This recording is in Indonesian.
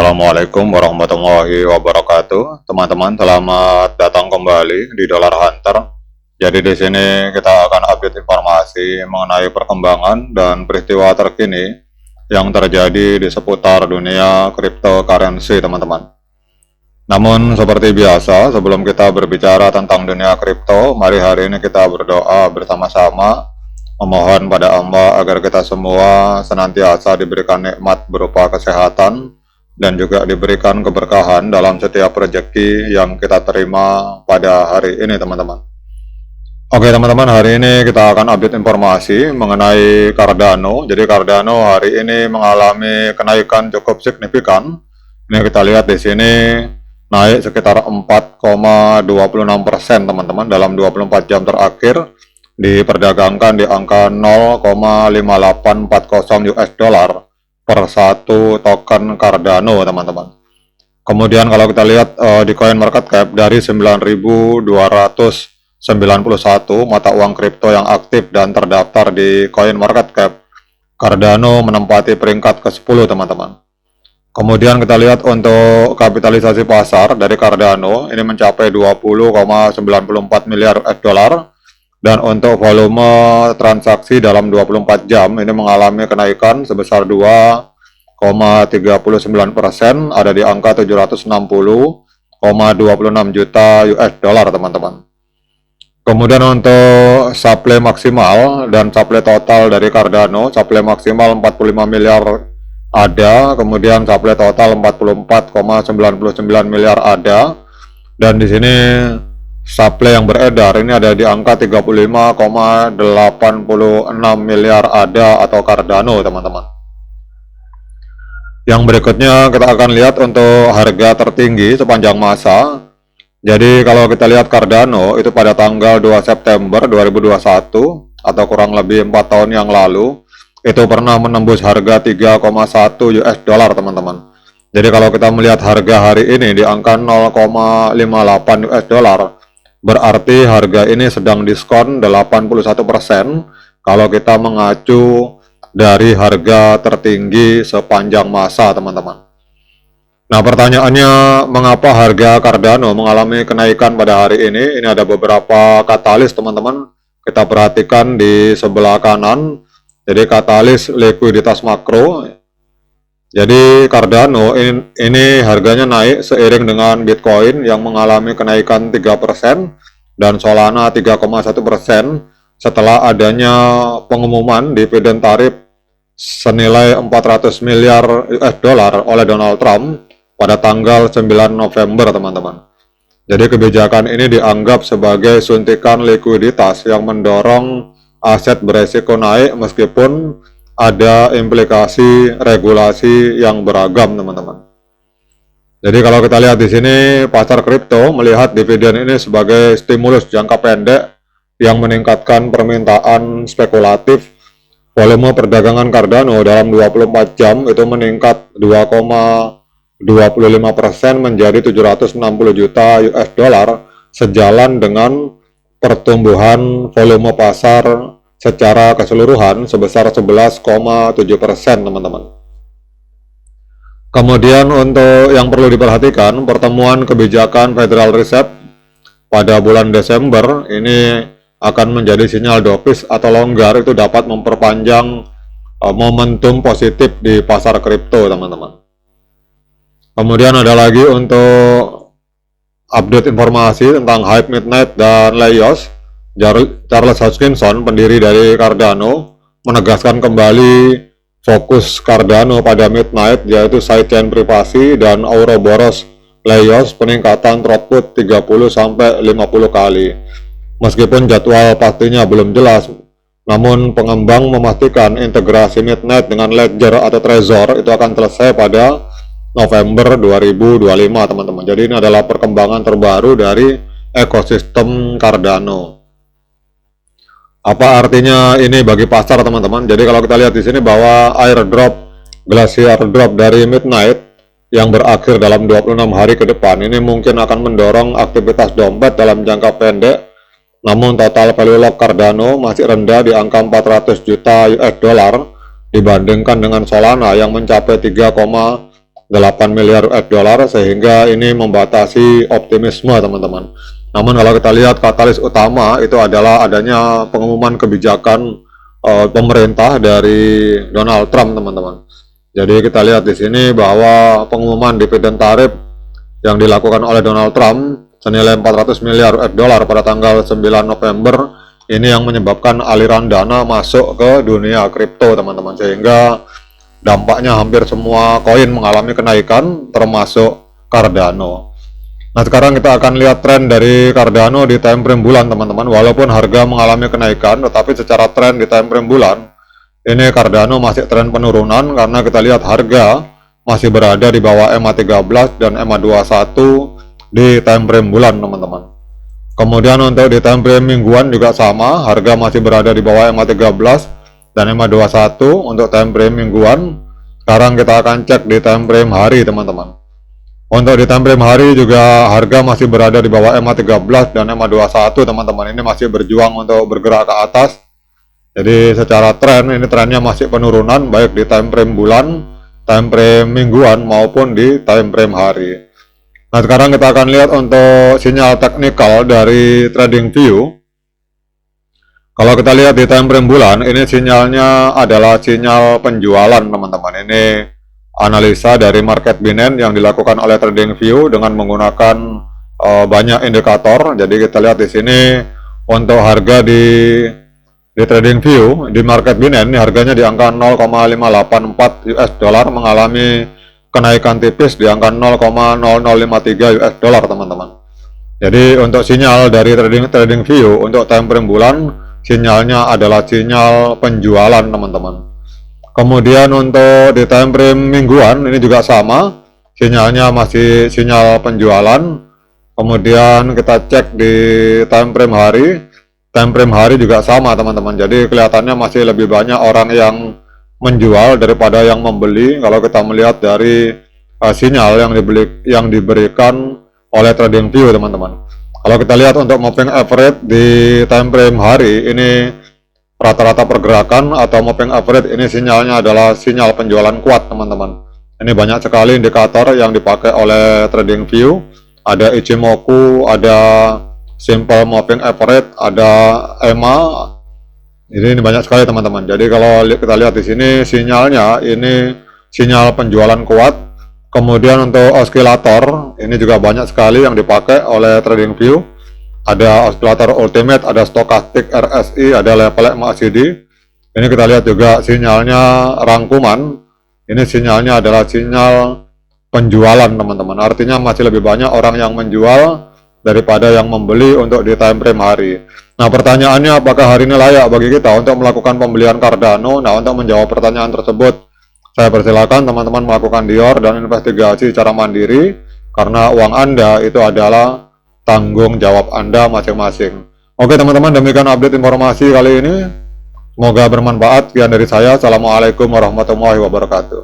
Assalamualaikum warahmatullahi wabarakatuh. Teman-teman, selamat datang kembali di Dollar Hunter. Jadi di sini kita akan update informasi mengenai perkembangan dan peristiwa terkini yang terjadi di seputar dunia cryptocurrency, teman-teman. Namun seperti biasa, sebelum kita berbicara tentang dunia kripto, mari hari ini kita berdoa bersama-sama memohon pada Allah agar kita semua senantiasa diberikan nikmat berupa kesehatan dan juga diberikan keberkahan dalam setiap rezeki yang kita terima pada hari ini, teman-teman. Oke teman-teman, hari ini kita akan update informasi mengenai Cardano. Jadi Cardano hari ini mengalami kenaikan cukup signifikan. Ini kita lihat di sini naik sekitar 4,26% teman-teman dalam 24 jam terakhir, diperdagangkan di angka 0,5840 US dollar per satu token Cardano, teman-teman. Kemudian kalau kita lihat di coin market cap, dari 9.291 mata uang kripto yang aktif dan terdaftar di coin market cap, Cardano menempati peringkat ke-10, teman-teman. Kemudian kita lihat untuk kapitalisasi pasar dari Cardano ini mencapai 20,94 miliar US dollar. Dan untuk volume transaksi dalam 24 jam ini mengalami kenaikan sebesar 2,39%, ada di angka 760,26 juta US dollar, teman-teman. Kemudian untuk supply maksimal dan supply total dari Cardano, supply maksimal 45 miliar ada, kemudian supply total 44,99 miliar ada, dan di sini supply yang beredar ini ada di angka 35,86 miliar ada atau Cardano, teman-teman. Yang berikutnya kita akan lihat untuk harga tertinggi sepanjang masa. Jadi kalau kita lihat Cardano itu pada tanggal 2 September 2021 atau kurang lebih 4 tahun yang lalu itu pernah menembus harga 3,1 US dollar, teman-teman. Jadi kalau kita melihat harga hari ini di angka 0,58 US dollar, berarti harga ini sedang diskon 81% kalau kita mengacu dari harga tertinggi sepanjang masa, teman-teman. Nah, pertanyaannya, mengapa harga Cardano mengalami kenaikan pada hari ini? Ini ada beberapa katalis, teman-teman. Kita perhatikan di sebelah kanan. Jadi katalis likuiditas makro. Jadi Cardano ini harganya naik seiring dengan Bitcoin yang mengalami kenaikan 3% dan Solana 3,1% setelah adanya pengumuman dividen tarif senilai 400 miliar US dollar oleh Donald Trump pada tanggal 9 November, teman-teman. Jadi kebijakan ini dianggap sebagai suntikan likuiditas yang mendorong aset beresiko naik meskipun ada implikasi regulasi yang beragam, teman-teman. Jadi kalau kita lihat di sini, pasar kripto melihat dividen ini sebagai stimulus jangka pendek yang meningkatkan permintaan spekulatif. Volume perdagangan Cardano dalam 24 jam itu meningkat 2,25% menjadi 760 juta US dollar, sejalan dengan pertumbuhan volume pasar secara keseluruhan sebesar 11,7%, teman-teman. Kemudian untuk yang perlu diperhatikan, pertemuan kebijakan Federal Reserve pada bulan Desember ini akan menjadi sinyal dovish atau longgar itu dapat memperpanjang momentum positif di pasar kripto, teman-teman. Kemudian ada lagi untuk update informasi tentang Hype Midnight dan Leios. Charles Hoskinson, pendiri dari Cardano, menegaskan kembali fokus Cardano pada Midnight, yaitu sidechain privasi, dan Ouroboros Leios peningkatan throughput 30-50 kali. Meskipun jadwal pastinya belum jelas, namun pengembang memastikan integrasi Midnight dengan Ledger atau Trezor itu akan selesai pada November 2025, teman-teman. Jadi ini adalah perkembangan terbaru dari ekosistem Cardano. Apa artinya ini bagi pasar, teman-teman? Jadi kalau kita lihat di sini bahwa glacier drop dari Midnight yang berakhir dalam 26 hari ke depan ini mungkin akan mendorong aktivitas dompet dalam jangka pendek. Namun total value lock Cardano masih rendah di angka 400 juta US dollar dibandingkan dengan Solana yang mencapai 3,25 8 miliar US dollar, sehingga ini membatasi optimisme teman-teman. Namun kalau kita lihat katalis utama itu adalah adanya pengumuman kebijakan pemerintah dari Donald Trump teman-teman. Jadi kita lihat di sini bahwa pengumuman dividen tarif yang dilakukan oleh Donald Trump senilai 400 miliar US dollar pada tanggal 9 November ini yang menyebabkan aliran dana masuk ke dunia kripto teman-teman, sehingga dampaknya hampir semua koin mengalami kenaikan termasuk Cardano. Nah, sekarang kita akan lihat tren dari Cardano di time frame bulan teman-teman. Walaupun harga mengalami kenaikan, tetapi secara tren di time frame bulan ini Cardano masih tren penurunan, karena kita lihat harga masih berada di bawah EMA 13 dan EMA 21 di time frame bulan teman-teman. Kemudian untuk di time frame mingguan juga sama, harga masih berada di bawah EMA 13 dan EMA 21 untuk time frame mingguan. Sekarang kita akan cek di time frame hari teman-teman. Untuk di time frame hari juga harga masih berada di bawah EMA 13 dan EMA 21 teman-teman. Ini masih berjuang untuk bergerak ke atas. Jadi secara tren ini trennya masih penurunan baik di time frame bulan, time frame mingguan maupun di time frame hari. Nah, sekarang kita akan lihat untuk sinyal teknikal dari TradingView. Kalau kita lihat di time frame bulan, ini sinyalnya adalah sinyal penjualan teman-teman. Ini analisa dari market Binance yang dilakukan oleh TradingView dengan menggunakan banyak indikator. Jadi kita lihat di sini untuk harga di TradingView di market Binance ini harganya di angka 0,584 US dollar, mengalami kenaikan tipis di angka 0,0053 US dollar teman-teman. Jadi untuk sinyal dari TradingView untuk time frame bulan, sinyalnya adalah sinyal penjualan teman-teman. Kemudian untuk di time frame mingguan ini juga sama, sinyalnya masih sinyal penjualan. Kemudian kita cek di time frame hari, time frame hari juga sama teman-teman. Jadi kelihatannya masih lebih banyak orang yang menjual daripada yang membeli kalau kita melihat dari sinyal yang diberikan oleh TradingView teman-teman. Kalau kita lihat untuk moving average di time frame hari ini, rata-rata pergerakan atau moving average ini sinyalnya adalah sinyal penjualan kuat teman-teman. Ini banyak sekali indikator yang dipakai oleh TradingView. Ada Ichimoku, ada Simple Moving Average, ada EMA. Ini banyak sekali teman-teman. Jadi kalau kita lihat di sini sinyalnya ini sinyal penjualan kuat. Kemudian untuk osilator ini juga banyak sekali yang dipakai oleh TradingView. Ada osilator ultimate, ada stochastic RSI, ada level MACD. Ini kita lihat juga sinyalnya rangkuman. Ini sinyalnya adalah sinyal penjualan teman-teman. Artinya masih lebih banyak orang yang menjual daripada yang membeli untuk di time frame hari. Nah, pertanyaannya apakah hari ini layak bagi kita untuk melakukan pembelian Cardano? Nah, untuk menjawab pertanyaan tersebut, saya persilakan teman-teman melakukan dior dan investigasi secara mandiri, karena uang Anda itu adalah tanggung jawab Anda masing-masing. Oke teman-teman, demikian update informasi kali ini. Semoga bermanfaat. Sekian dari saya. Assalamualaikum warahmatullahi wabarakatuh.